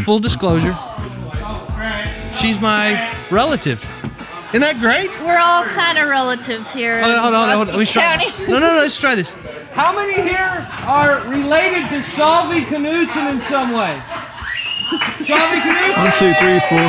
full disclosure, she's my relative. Isn't that great? We're all kind of relatives here. Hold on. Let me try. County. No. Let's try this. How many here are related to Ericka Knudson in some way? Ericka Knudson. 1, 2, 3, 4.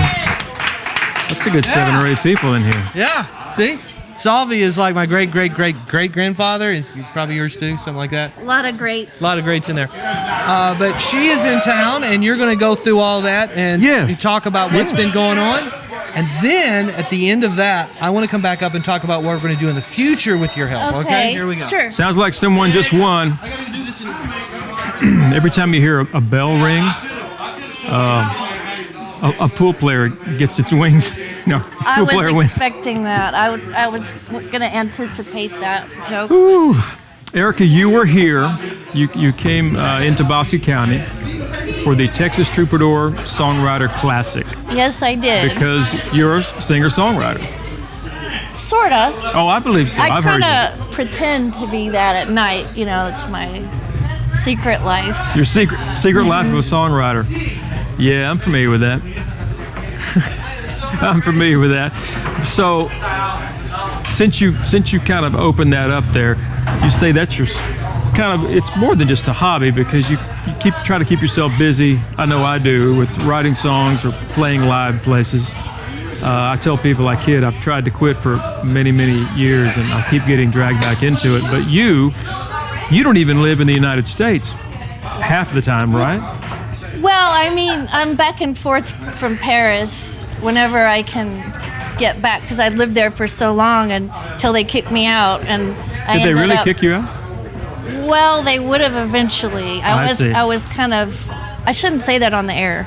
That's a good 7 or 8 people in here. Yeah. See? Salvi is like my great-great-great-great-grandfather, and probably yours too, something like that. A lot of greats. A lot of greats in there. But she is in town, and you're going to go through all that and talk about what's been going on. And then, at the end of that, I want to come back up and talk about what we're going to do in the future with your help. Okay? Here we go. Sure. Sounds like someone just won. I got to do this in Every time you hear a bell ring, a pool player gets its wings. No, I pool player was wins. expecting that. I was going to anticipate that joke. Ooh. Ericka, you were here. You came into Bosque County for the Texas Troubadour Songwriter Classic. Yes, I did. Because you're a singer-songwriter. Sorta. Oh, I believe so. I I've heard kind you. of pretend to be that at night. You know, it's my secret life. Your secret life of a songwriter. Yeah, I'm familiar with that. I'm familiar with that. So, since you kind of opened that up there, you say that's your kind of, it's more than just a hobby because you try to keep yourself busy. I know I do, with writing songs or playing live places. I tell people I kid, I've tried to quit for many years and I keep getting dragged back into it. But you don't even live in the United States half the time, right? Well, I mean, I'm back and forth from Paris whenever I can get back because I lived there for so long until they kicked me out. And Did they really kick you out? Well, they would have eventually. I was kind of. I shouldn't say that on the air.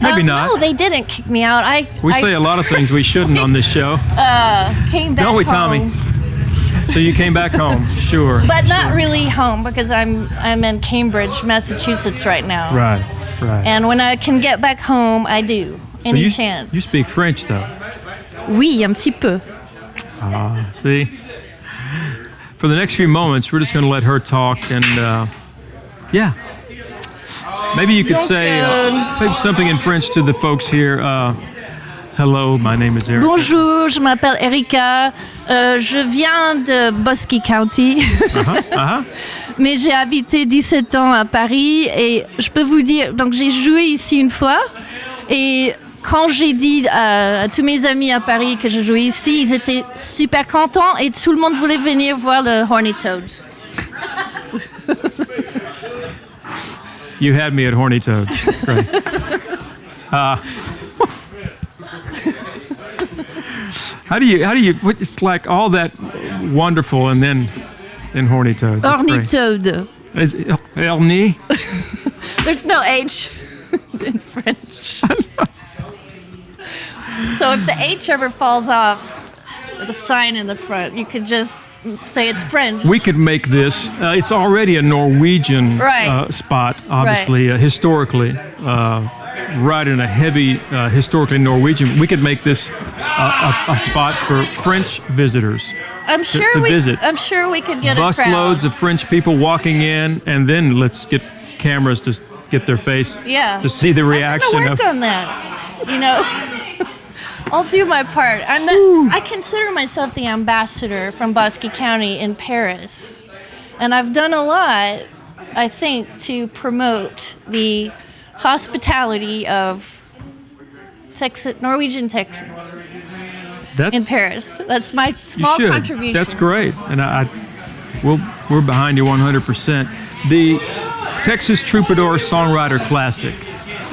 Maybe not. No, they didn't kick me out. We say a lot of things we shouldn't on this show. Came back Don't we, home. Tommy? So you came back home, sure. But not really home because I'm in Cambridge, Massachusetts right now. Right. And when I can get back home, I do. Any chance. You speak French, though. Oui, un petit peu. See? For the next few moments, we're just going to let her talk and, yeah. Maybe you could say maybe something in French to the folks here. Hello, my name is Ericka. Bonjour, je m'appelle Ericka. Je viens de Bosque County. Mais j'ai habité 17 ans à Paris et je peux vous dire, donc j'ai joué ici une fois et quand j'ai dit à tous mes amis à Paris que je jouais ici, ils étaient super contents et tout le monde voulait venir voir le Horny Toad. You had me at Horny Toad. Great. How do you? It's like all that wonderful, and then Horny Toad. Horny Toad. Is it Horny? There's no H in French. So if the H ever falls off, the sign in the front, you could just say it's French. We could make this. It's already a Norwegian spot, obviously, historically. Right in a heavy, historically Norwegian. We could make this a spot for French visitors. I'm sure to visit. I'm sure we could get a crowd. Busloads of French people walking in, and then let's get cameras to get their face. To see the reaction. I'm gonna work on that. You know, I'll do my part. I consider myself the ambassador from Bosque County in Paris, and I've done a lot, I think, to promote the hospitality of Norwegian Texans in Paris. That's my small contribution. That's great, and we're behind you 100%. The Texas Troubadour Songwriter Classic.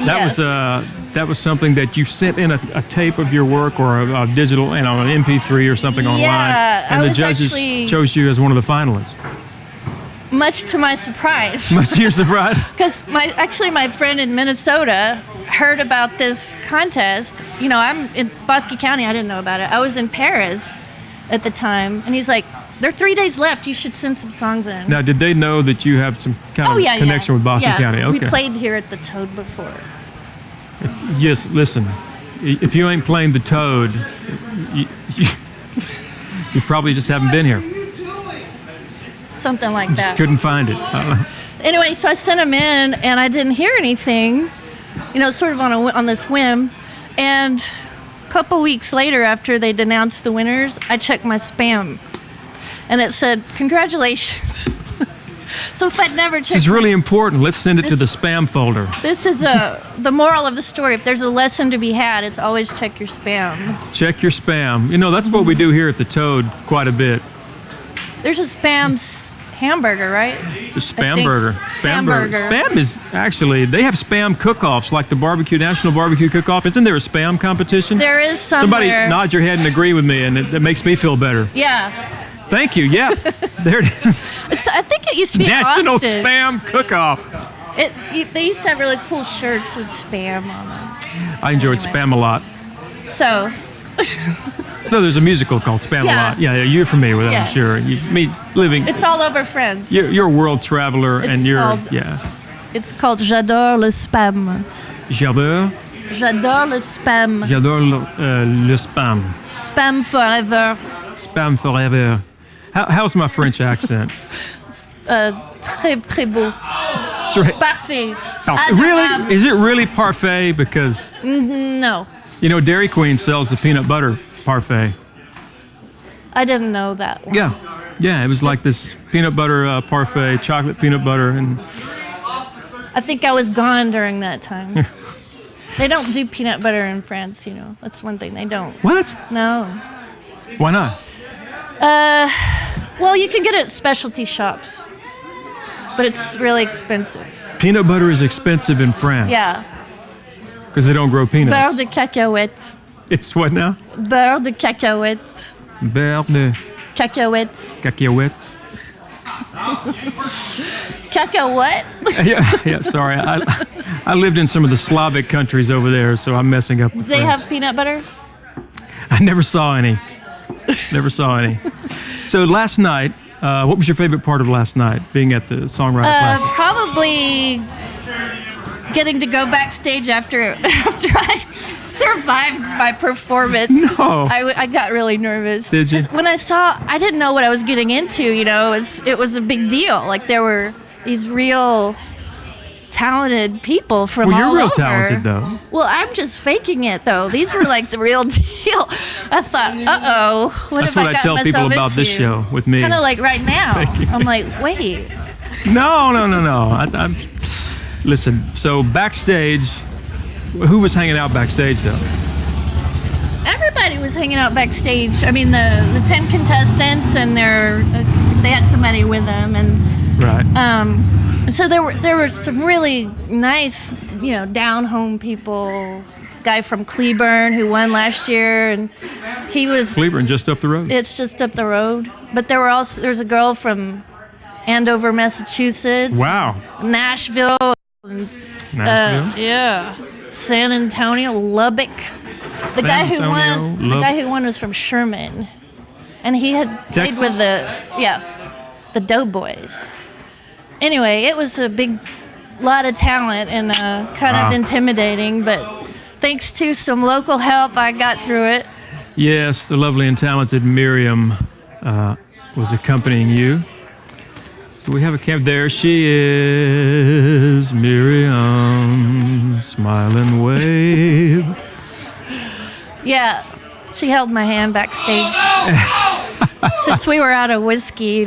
That was something that you sent in a tape of your work or a digital, an MP3 or something online, and the judges chose you as one of the finalists. Much to my surprise. Much to your surprise? Because my friend in Minnesota heard about this contest. You know, I'm in Bosque County. I didn't know about it. I was in Paris at the time. And he's like, there are 3 days left. You should send some songs in. Now, did they know that you have some kind of connection with Bosque County? Okay. We played here at the Toad before. Yes, listen. If you ain't playing the Toad, you probably just haven't been here. Something like that. Couldn't find it. Anyway, so I sent him in, and I didn't hear anything. sort of on this whim. And a couple weeks later, after they denounced the winners, I checked my spam, and it said, "Congratulations." So if I'd never checked, it's really important. Let's send it to the spam folder. This is the moral of the story. If there's a lesson to be had, it's always check your spam. Check your spam. That's what we do here at the Toad quite a bit. There's a spam hamburger, right? The spam burger. Spam burger. Spam is actually, they have spam cook-offs like the National Barbecue Cook-Off. Isn't there a spam competition? There is somewhere. Somebody nod your head and agree with me, and it makes me feel better. Yeah. Thank you. Yeah. There it is. I think it used to be National Austin. Spam Cook-Off. They used to have really cool shirts with spam on them. I enjoyed spam a lot. So. No, there's a musical called Spam a Lot. Yeah, you're familiar with that, I'm sure. Living. It's all over Friends. You're a world traveler, and you're It's called J'adore le spam. J'adore le spam. J'adore le spam. Spam forever. Spam forever. How's my French accent? Très très beau. Parfait. Really? Is it really parfait? Because no. Dairy Queen sells the peanut butter parfait. I didn't know that one. Yeah. It was like this peanut butter parfait, chocolate peanut butter, and I think I was gone during that time. They don't do peanut butter in France. That's one thing they don't. What? No. Why not? Well, you can get it at specialty shops, but it's really expensive. Peanut butter is expensive in France. Yeah. Because they don't grow peanuts. Beurre de cacahuète. It's what now? Beurre de cacahuète. Beurre de cacahuètes. Cacahuètes. Cacahuète? yeah. Sorry, I lived in some of the Slavic countries over there, so I'm messing up. They have peanut butter? I never saw any. So last night, what was your favorite part of last night, being at the songwriter classes? Probably getting to go backstage after I survived my performance. No. I got really nervous. Did you? When I didn't know what I was getting into, it was a big deal. Like there were these real talented people from all over. Well, you're real talented, though. Well, I'm just faking it, though. These were like the real deal. I thought, what That's have what I got tell people myself about into? this show with me. Kind of like right now. I'm like, wait. No. Listen, so backstage, who was hanging out backstage, though? Everybody was hanging out backstage. I mean, the 10 contestants, and they had somebody with them, and right. So there were some really nice, down home people. This guy from Cleburne who won last year, and he was Cleburne, just up the road. It's just up the road. But there's a girl from Andover, Massachusetts. Wow. Nashville. And, San Antonio, Lubbock. The guy who won was from Sherman, and he had played with the Doughboys. Anyway, it was a lot of talent and kind of intimidating, but thanks to some local help, I got through it. Yes, the lovely and talented Miriam was accompanying you. Do we have a camp? There she is, Miriam, smile and wave. Yeah, she held my hand backstage. Since we were out of whiskey,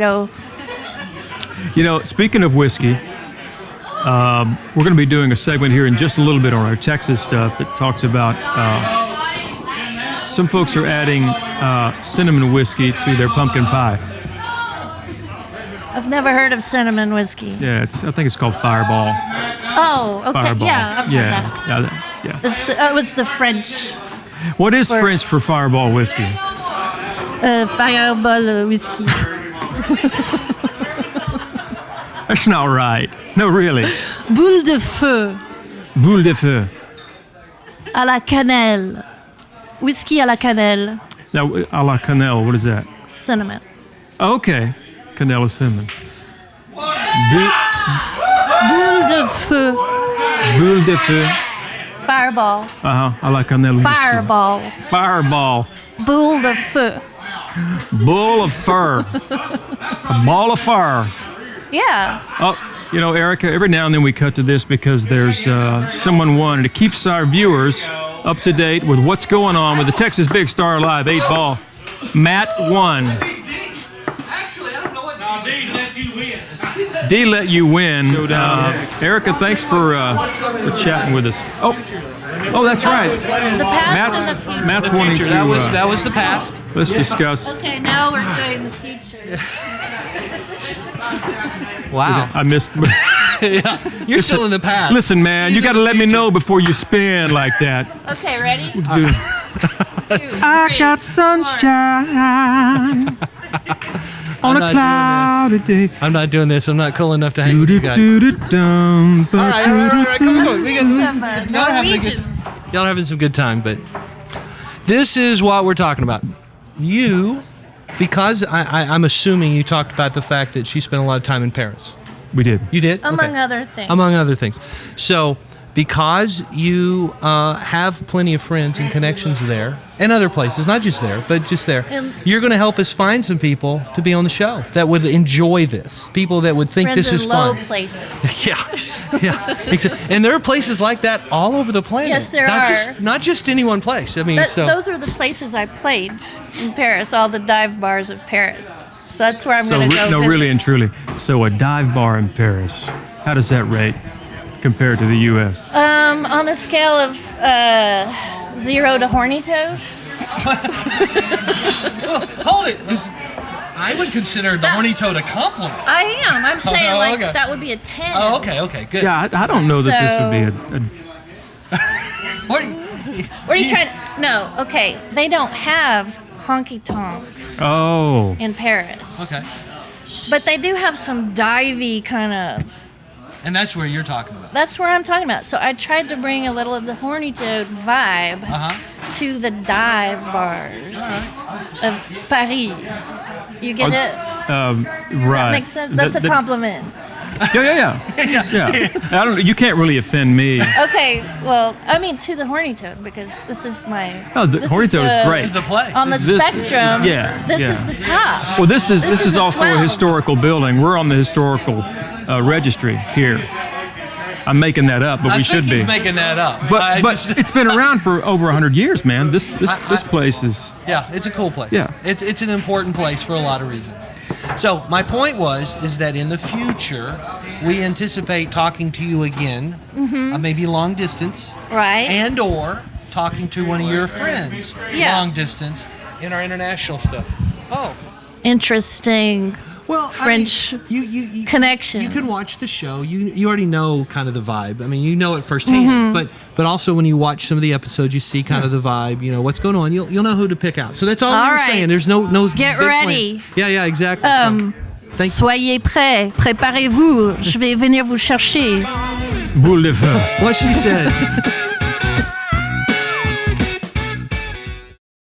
Speaking of whiskey, we're going to be doing a segment here in just a little bit on our Texas stuff that talks about some folks are adding cinnamon whiskey to their pumpkin pie. I've never heard of cinnamon whiskey. Yeah, I think it's called Fireball. Oh, okay. Fireball. Yeah, I've heard that. Yeah. It's the French. What is French for Fireball whiskey? Fireball whiskey. That's not right. No, really. Boule de feu. Boule de feu. À la cannelle. Whiskey à la cannelle. Now, à la cannelle, what is that? Cinnamon. Oh, okay. Cannelle is cinnamon. Boule de feu. Boule de feu. Fireball. À la cannelle. Fireball. Fireball. Boule de feu. Bull of fur. A ball of fur. Yeah. Oh, You know, Ericka, every now and then we cut to this because there's someone won, and it keeps our viewers up to date with what's going on with the Texas Big Star Live 8-ball. Matt won. Actually, I don't know what D let you win. D let you win. Ericka, thanks for chatting with us. Oh, that's right. The past and the future. Matt's wanting to. That was the past. Let's discuss. Okay, now we're doing the future. Wow. I missed. Yeah, you're still in the past. Listen, man, you got to let me know before you spin like that. Okay, ready? 2, 3, I got sunshine on a cloudy day. I'm not doing this. I'm not cool enough to hang with you guys. All right. Come on. Y'all having some good time, but this is what we're talking about. You, because I'm assuming you talked about the fact that she spent a lot of time in Paris. We did. You did? Among other things. Among other things. So, because you have plenty of friends and connections there, and other places, not just there, but just there, you're going to help us find some people to be on the show that would enjoy this. People that would think this is fun. Low places. Yeah. And there are places like that all over the planet. Yes, there are. Not just any one place. I mean, those are the places I played in Paris, all the dive bars of Paris. So that's where I'm going to go. No, visit. really and truly. So a dive bar in Paris, how does that rate compared to the U.S.? On a scale of 0 to horny toad. Hold it. I would consider the horny toad a compliment. I am. I'm saying okay. that would be a 10. Oh, okay, good. Yeah, I don't know that this would be a What are you trying? No. Okay. They don't have honky tonks in Paris. Okay. But they do have some divey kind of. And that's where you're talking about. That's where I'm talking about. So I tried to bring a little of the horny toad vibe to the dive bars of Paris. You get it? Does that make sense? That's a compliment. Yeah. You can't really offend me. Okay, well, I mean to the horny toad because this is my. Oh, the horny toad is great. This is the place. On the spectrum. This is the top. Well, this is also 12. a historical building. We're on the historical registry here. I'm making that up, but we should be. He's making that up. But it's been around for over 100 years, man. This place is. Yeah, it's a cool place. Yeah. It's an important place for a lot of reasons. So my point is that in the future, we anticipate talking to you again, maybe long distance, right? And or talking to one of your friends, long distance, in our international stuff. Oh, interesting. Well, French you connection. You can watch the show. You already know kind of the vibe. I mean, you know it firsthand. But also when you watch some of the episodes, you see kind of the vibe. You know what's going on. You'll know who to pick out. So that's all we're saying. There's no get big ready. Plan. Yeah, exactly. Soyez prêts. Préparez-vous. Je vais venir vous chercher. Boule de feu. What she said.